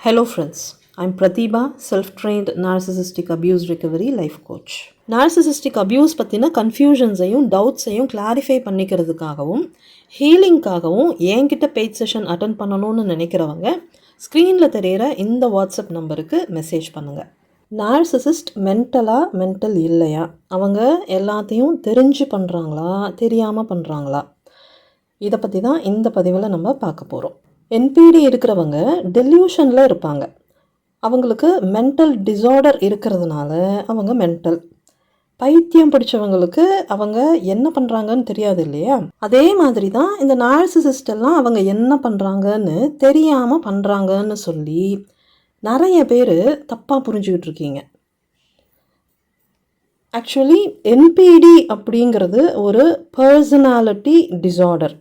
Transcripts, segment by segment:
Hello friends, I'm Pratibha, self-trained narcissistic abuse recovery life coach. Narcissistic abuse பற்றின கன்ஃபியூஷன்ஸையும் டவுட்ஸையும் clarify பண்ணிக்கிறதுக்காகவும் ஹீலிங்காகவும் என்கிட்ட paid session attend பண்ணணும்னு நினைக்கிறவங்க ஸ்க்ரீனில் தெரிகிற இந்த வாட்ஸ்அப் நம்பருக்கு மெசேஜ் பண்ணுங்கள். நார்சிசிஸ்ட் மென்டல் இல்லையா, அவங்க எல்லாத்தையும் தெரிஞ்சு பண்ணுறாங்களா தெரியாமல் பண்ணுறாங்களா, இதை பற்றி தான் இந்த பதிவில் நம்ம பார்க்க போகிறோம். என்பிடி இருக்கிறவங்க டெல்யூஷனில் இருப்பாங்க. அவங்களுக்கு மென்டல் டிஸார்டர் இருக்கிறதுனால அவங்க மென்டல். பைத்தியம் பிடிச்சவங்களுக்கு அவங்க என்ன பண்ணுறாங்கன்னு தெரியாது இல்லையா? அதே மாதிரி தான் இந்த நார்சிசிஸ்ட் எல்லாம் அவங்க என்ன பண்ணுறாங்கன்னு தெரியாமல் பண்ணுறாங்கன்னு சொல்லி நிறைய பேர் தப்பாக புரிஞ்சுக்கிட்டு இருக்கீங்க. ஆக்சுவலி என்பிடி அப்படிங்கிறது ஒரு personality disorder,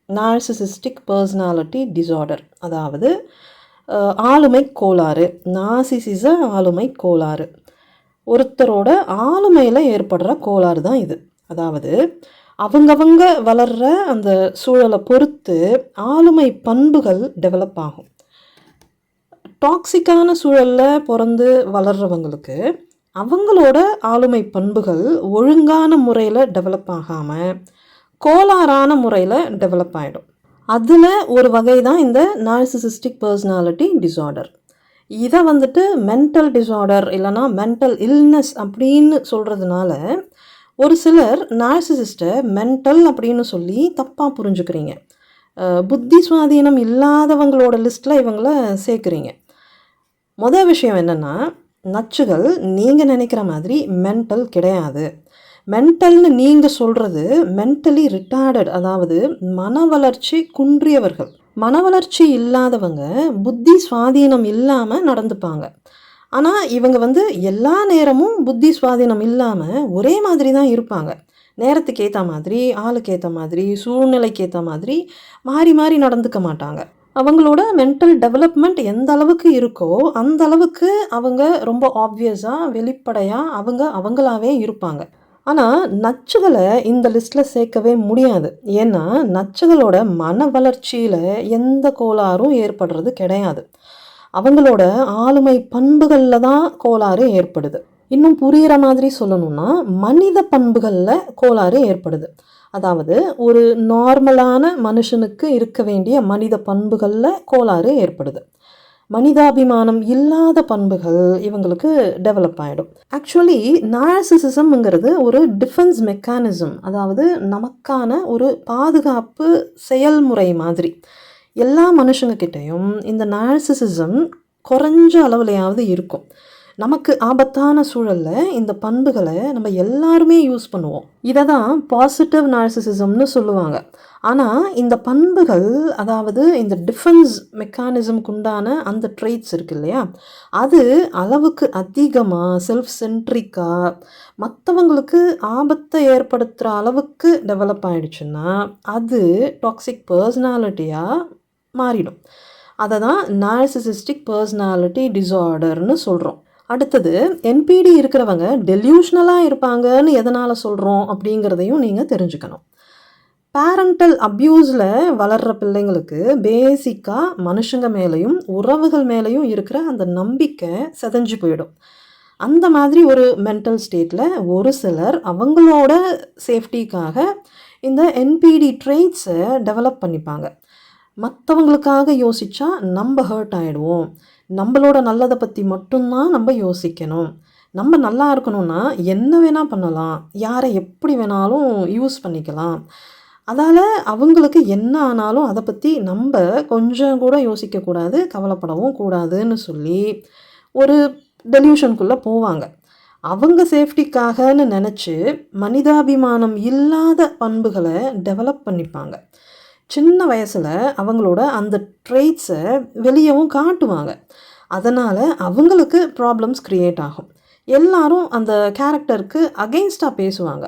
narcissistic personality disorder, அதாவது ஆளுமை கோளாறு, நார்சிசிச ஆளுமை கோளாறு. ஒருத்தரோட ஆளுமையில் ஏற்படுற கோளாறு தான் இது. அதாவது அவங்கவங்க வளர்கிற அந்த சூழலை பொறுத்து ஆளுமை பண்புகள் டெவலப் ஆகும். டாக்ஸிக்கான சூழலில் பிறந்து வளர்கிறவங்களுக்கு அவங்களோட ஆளுமை பண்புகள் ஒழுங்கான முறையில் டெவலப் ஆகாமல் கோளாறான முறையில் டெவலப் ஆகிடும். அதில் ஒரு வகை தான் இந்த நார்சிசிஸ்டிக் பர்சனாலிட்டி டிஸார்டர். இதை மென்டல் டிஸார்டர் இல்லைனா மென்டல் இல்னஸ் அப்படின்னு சொல்கிறதுனால ஒரு சிலர் நார்சிசிஸ்ட்டை மென்டல் அப்படின்னு சொல்லி தப்பாக புரிஞ்சுக்கிறீங்க. புத்தி சுவாதீனம் இல்லாதவங்களோட லிஸ்ட்டில் இவங்கள சேர்க்குறீங்க. மொதல் விஷயம் என்னென்னா, நச்சுகள் நீங்கள் நினைக்கிற மாதிரி மென்டல் கிடையாது. மென்டல்னு நீங்கள் சொல்கிறது மென்டலி ரிட்டார்டட், அதாவது மன வளர்ச்சி குன்றியவர்கள். மன வளர்ச்சி இல்லாதவங்க புத்தி சுவாதீனம் இல்லாமல் நடந்துப்பாங்க. ஆனால் இவங்க எல்லா நேரமும் புத்தி சுவாதீனம் இல்லாமல் ஒரே மாதிரி தான் இருப்பாங்க. நேரத்துக்கு ஏற்ற மாதிரி, ஆளுக்கு ஏற்ற மாதிரி, சூழ்நிலைக்கு ஏற்ற மாதிரி மாறி மாறி நடந்துக்க மாட்டாங்க. அவங்களோட மென்டல் டெவலப்மெண்ட் எந்த அளவுக்கு இருக்கோ அந்த அளவுக்கு அவங்க ரொம்ப ஆப்வியஸாக வெளிப்படையாக அவங்களாவே இருப்பாங்க. ஆனால் நச்சுகளை இந்த லிஸ்ட்டில் சேர்க்கவே முடியாது. ஏன்னா நச்சுகளோட மன வளர்ச்சியில் எந்த கோளாறும் ஏற்படுறது கிடையாது. அவங்களோட ஆளுமை பண்புகளில் தான் கோளாறு ஏற்படுது. இன்னும் புரிகிற மாதிரி சொல்லணும்னா மனித பண்புகளில் கோளாறு ஏற்படுது. அதாவது ஒரு நார்மலான மனுஷனுக்கு இருக்க வேண்டிய மனித பண்புகளில் கோளாறு ஏற்படுது. மனிதாபிமானம் இல்லாத பண்புகள் இவங்களுக்கு டெவலப் ஆகிடும். ஆக்சுவலி நார்சிசிசம்ங்கிறது ஒரு டிஃபென்ஸ் மெக்கானிசம், அதாவது நமக்கான ஒரு பாதுகாப்பு செயல்முறை மாதிரி. எல்லா மனுஷங்கக்கிட்டையும் இந்த நார்சிசிசம் குறைஞ்ச அளவுலையாவது இருக்கும். நமக்கு ஆபத்தான சூழலில் இந்த பண்புகளை நம்ம எல்லாருமே யூஸ் பண்ணுவோம். இதை தான் பாசிட்டிவ் நார்சிசிசம்னு சொல்லுவாங்க. ஆனால் இந்த பண்புகள், அதாவது இந்த டிஃபென்ஸ் மெக்கானிசம்க்கு உண்டான அந்த ட்ரெய்ட்ஸ் இருக்கு இல்லையா, அது அளவுக்கு அதிகமாக செல்ஃப் சென்ட்ரிக்காக மற்றவங்களுக்கு ஆபத்தை ஏற்படுத்துகிற அளவுக்கு டெவலப் ஆகிடுச்சுன்னா அது டாக்ஸிக் பர்சனாலிட்டியாக மாறிடும். அதை தான் நார்சிசிஸ்டிக் பர்சனாலிட்டி டிஸார்டர்னு சொல்கிறோம். அடுத்தது, என்பிடி இருக்கிறவங்க டெல்யூஷனலாக இருப்பாங்கன்னு எதனால் சொல்கிறோம் அப்படிங்கிறதையும் நீங்கள் தெரிஞ்சுக்கணும். பேரண்டல் அப்யூஸில் வளர்கிற பிள்ளைங்களுக்கு பேசிக்காக மனுஷங்க மேலேயும் உறவுகள் மேலேயும் இருக்கிற அந்த நம்பிக்கை செதஞ்சு போயிடும். அந்த மாதிரி ஒரு மென்டல் ஸ்டேட்டில் ஒரு சிலர் அவங்களோட சேஃப்டிக்காக இந்த என்பிடி ட்ரெய்ட்ஸை டெவலப் பண்ணிப்பாங்க. மற்றவங்களுக்காக யோசித்தா நம்ம ஹர்ட் ஆகிடுவோம், நம்மளோட நல்லதை பற்றி மட்டும்தான் நம்ம யோசிக்கணும், நம்ம நல்லா இருக்கணும்னா என்ன வேணால் பண்ணலாம், யாரை எப்படி வேணாலும் யூஸ் பண்ணிக்கலாம், அதால் அவங்களுக்கு என்ன ஆனாலும் அதை பற்றி நம்ம கொஞ்சம் கூட யோசிக்கக்கூடாது, கவலைப்படவும் கூடாதுன்னு சொல்லி ஒரு டெல்யூஷனுக்குள்ளே போவாங்க. அவங்க சேஃப்டிக்காகன்னு நினச்சி மனிதாபிமானம் இல்லாத பண்புகளை டெவலப் பண்ணிப்பாங்க. சின்ன வயசில் அவங்களோட அந்த ட்ரெய்ட்ஸை வெளியவும் காட்டுவாங்க. அதனால் அவங்களுக்கு ப்ராப்ளம்ஸ் க்ரியேட் ஆகும். எல்லாரும் அந்த கேரக்டருக்கு அகெயின்ஸ்டாக பேசுவாங்க.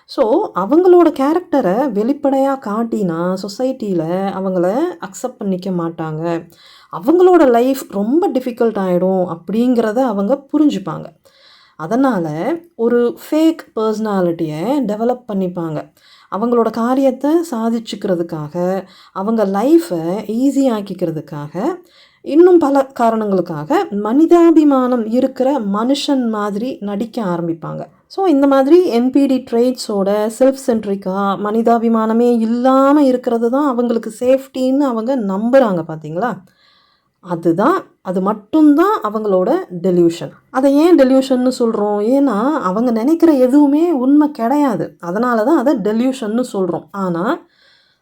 ஸோ அவங்களோட கேரக்டரை வெளிப்படையாக காட்டினா சொசைட்டியில் அவங்கள அக்செப்ட் பண்ணிக்க மாட்டாங்க, அவங்களோட லைஃப் ரொம்ப டிஃபிகல்ட் ஆகிடும் அப்படிங்கிறத அவங்க புரிஞ்சுப்பாங்க. அதனால் ஒரு ஃபேக் பர்சனாலிட்டியை டெவலப் பண்ணிப்பாங்க. அவங்களோட காரியத்தை சாதிச்சுக்கிறதுக்காக, அவங்க லைஃப்பை ஈஸியாக்கிக்கிறதுக்காக இன்னும் பல காரணங்களுக்காக மனிதாபிமானம் இருக்கிற மனுஷன் மாதிரி நடிக்க ஆரம்பிப்பாங்க. ஸோ இந்த மாதிரி என்பிடி ட்ரெய்ட்ஸோட செல்ஃப் சென்ட்ரிக்காக மனிதாபிமானமே இல்லாமல் இருக்கிறது தான் அவங்களுக்கு சேஃப்டின்னு அவங்க நம்புகிறாங்க பார்த்தீங்களா? அது மட்டும்தான் அவங்களோட டெல்யூஷன். அதை ஏன் டெல்யூஷன்னு சொல்கிறோம்? ஏன்னா அவங்க நினைக்கிற எதுவுமே உண்மை கிடையாது. அதனால தான் அதை டெல்யூஷன்னு சொல்கிறோம். ஆனால்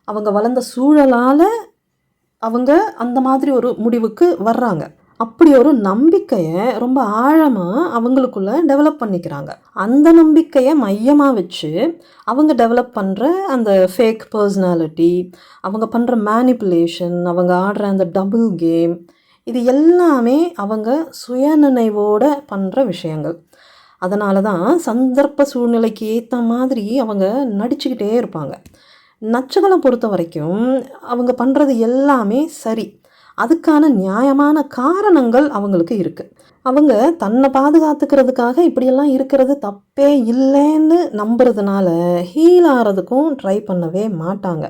அவங்க வளர்ந்த சூழலால் அவங்க அந்த மாதிரி ஒரு முடிவுக்கு வர்றாங்க. அப்படி ஒரு நம்பிக்கையை ரொம்ப ஆழமாக அவங்களுக்குள்ள டெவலப் பண்ணிக்கிறாங்க. அந்த நம்பிக்கையை மையமாக வச்சு அவங்க டெவலப் பண்ணுற அந்த ஃபேக் பர்சனாலிட்டி, அவங்க பண்ணுற மேனிப்புலேஷன், அவங்க ஆடுற அந்த டபுள் கேம், இது எல்லாமே அவங்க சுயநினைவோடு பண்ணுற விஷயங்கள். அதனால தான் சந்தர்ப்ப சூழ்நிலைக்கு ஏற்ற மாதிரி அவங்க நடிச்சுக்கிட்டே இருப்பாங்க. நச்சுகளை பொறுத்த வரைக்கும் அவங்க பண்ணுறது எல்லாமே சரி. அதுக்கான நியாயமான காரணங்கள் அவங்களுக்கு இருக்குது. அவங்க தன்னை பாதுகாத்துக்கிறதுக்காக இப்படியெல்லாம் இருக்கிறது தப்பே இல்லைன்னு நம்புறதுனால ஹீல் ஆகிறதுக்கும் ட்ரை பண்ணவே மாட்டாங்க.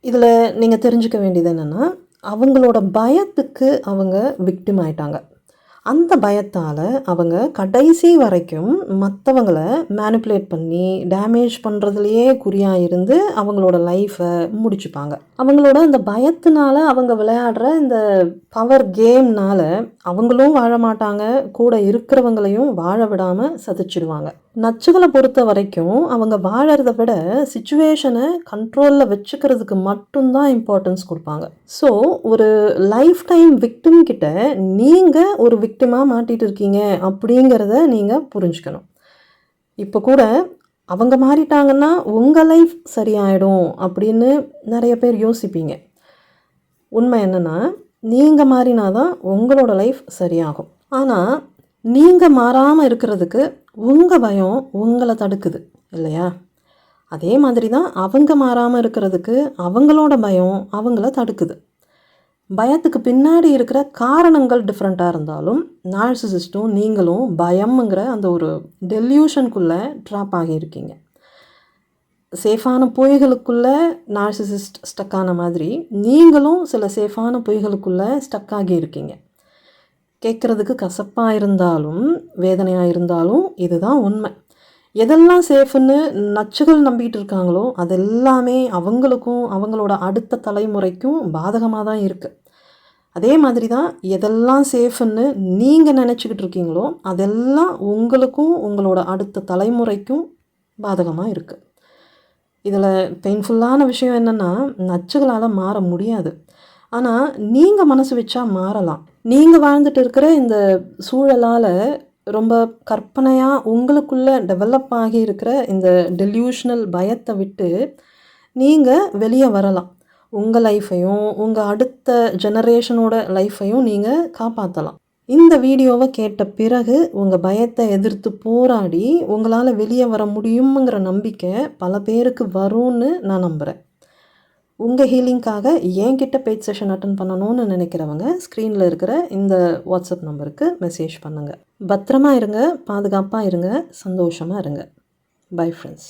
இதில் நீங்கள் தெரிஞ்சுக்க வேண்டியது என்னென்னா, அவங்களோட பயத்துக்கு அவங்க விக்டிம் ஆயிட்டாங்க. அந்த பயத்தால் அவங்க கடைசி வரைக்கும் மற்றவங்களை மேனிப்புலேட் பண்ணி டேமேஜ் பண்ணுறதுலையே குறியாக இருந்து அவங்களோட லைஃப்பை முடிச்சுப்பாங்க. அவங்களோட அந்த பயத்தினால அவங்க விளையாடுற இந்த பவர் கேம்னால் அவங்களும் வாழ மாட்டாங்க, கூட இருக்கிறவங்களையும் வாழ விடாமல் சதிச்சிடுவாங்க. நச்சுகளை பொறுத்த வரைக்கும் அவங்க வாழறத விட சிச்சுவேஷனை கண்ட்ரோலில் வச்சுக்கிறதுக்கு மட்டும்தான் இம்பார்ட்டன்ஸ் கொடுப்பாங்க. ஸோ ஒரு லைஃப் டைம் விக்டிம் கிட்ட நீங்கள் ஒரு விக்டிமாக மாட்டிகிட்டு இருக்கீங்க அப்படிங்கிறத நீங்கள் புரிஞ்சுக்கணும். இப்போ கூட அவங்க மாறிட்டாங்கன்னா உங்கள் லைஃப் சரியாயிடும் அப்படின்னு நிறைய பேர் யோசிப்பீங்க. உண்மை என்னென்னா, நீங்கள் மாறினாதான் உங்களோட லைஃப் சரியாகும். ஆனால் நீங்கள் மாறாமல் இருக்கிறதுக்கு உங்கள் பயம் உங்களை தடுக்குது இல்லையா? அதே மாதிரி தான் அவங்க மாறாமல் இருக்கிறதுக்கு அவங்களோட பயம் அவங்கள தடுக்குது. பயத்துக்கு பின்னாடி இருக்கிற காரணங்கள் டிஃப்ரெண்ட்டாக இருந்தாலும் நார்சிசிஸ்ட்டும் நீங்களும் பயம்ங்கிற அந்த ஒரு டெல்யூஷனுக்குள்ளே ட்ராப் ஆகியிருக்கீங்க. சேஃபான பொய்களுக்குள்ளே நார்சிசிஸ்ட் ஸ்டக்கான மாதிரி நீங்களும் சில சேஃபான பொய்களுக்குள்ளே ஸ்டக் ஆகியிருக்கீங்க. கேட்குறதுக்கு கசப்பாக இருந்தாலும் வேதனையாக இருந்தாலும் இதுதான் உண்மை. எதெல்லாம் சேஃப்னு நச்சுகள் நம்பிக்கிட்டு இருக்காங்களோ அதெல்லாமே அவங்களுக்கும் அவங்களோட அடுத்த தலைமுறைக்கும் பாதகமாக தான் இருக்குது. அதே மாதிரி தான் எதெல்லாம் சேஃப்னு நீங்கள் நினச்சிக்கிட்டு இருக்கீங்களோ அதெல்லாம் உங்களுக்கும் உங்களோட அடுத்த தலைமுறைக்கும் பாதகமாக இருக்குது. இதில் பெயின்ஃபுல்லான விஷயம் என்னென்னா, நச்சுகளால் மாற முடியாது. ஆனால் நீங்கள் மனசு வச்சா மாறலாம். நீங்கள் வாழ்ந்துட்டு இருக்கிற இந்த சூழலால் ரொம்ப கற்பனையாக உங்களுக்குள்ளே டெவலப் ஆகி இருக்கிற இந்த டெல்யூஷனல் பயத்தை விட்டு நீங்கள் வெளியே வரலாம். உங்கள் லைஃப்பையும் உங்கள் அடுத்த ஜெனரேஷனோட லைஃப்பையும் நீங்கள் காப்பாற்றலாம். இந்த வீடியோவை கேட்ட பிறகு உங்கள் பயத்தை எதிர்த்து போராடி உங்களால் வெளியே வர முடியுங்கிற நம்பிக்கை பல பேருக்கு வரும்னு நான் நம்புகிறேன். உங்கள் ஹீலிங்காக என்கிட்ட பெய்ட் செஷன் அட்டன் பண்ணணும்னு நினைக்கிறவங்க ஸ்க்ரீனில் இருக்கிற இந்த வாட்ஸ்அப் நம்பருக்கு மெசேஜ் பண்ணுங்கள். பத்திரமா இருங்க, பாதுகாப்பாக இருங்க, சந்தோஷமாக இருங்க. Bye friends.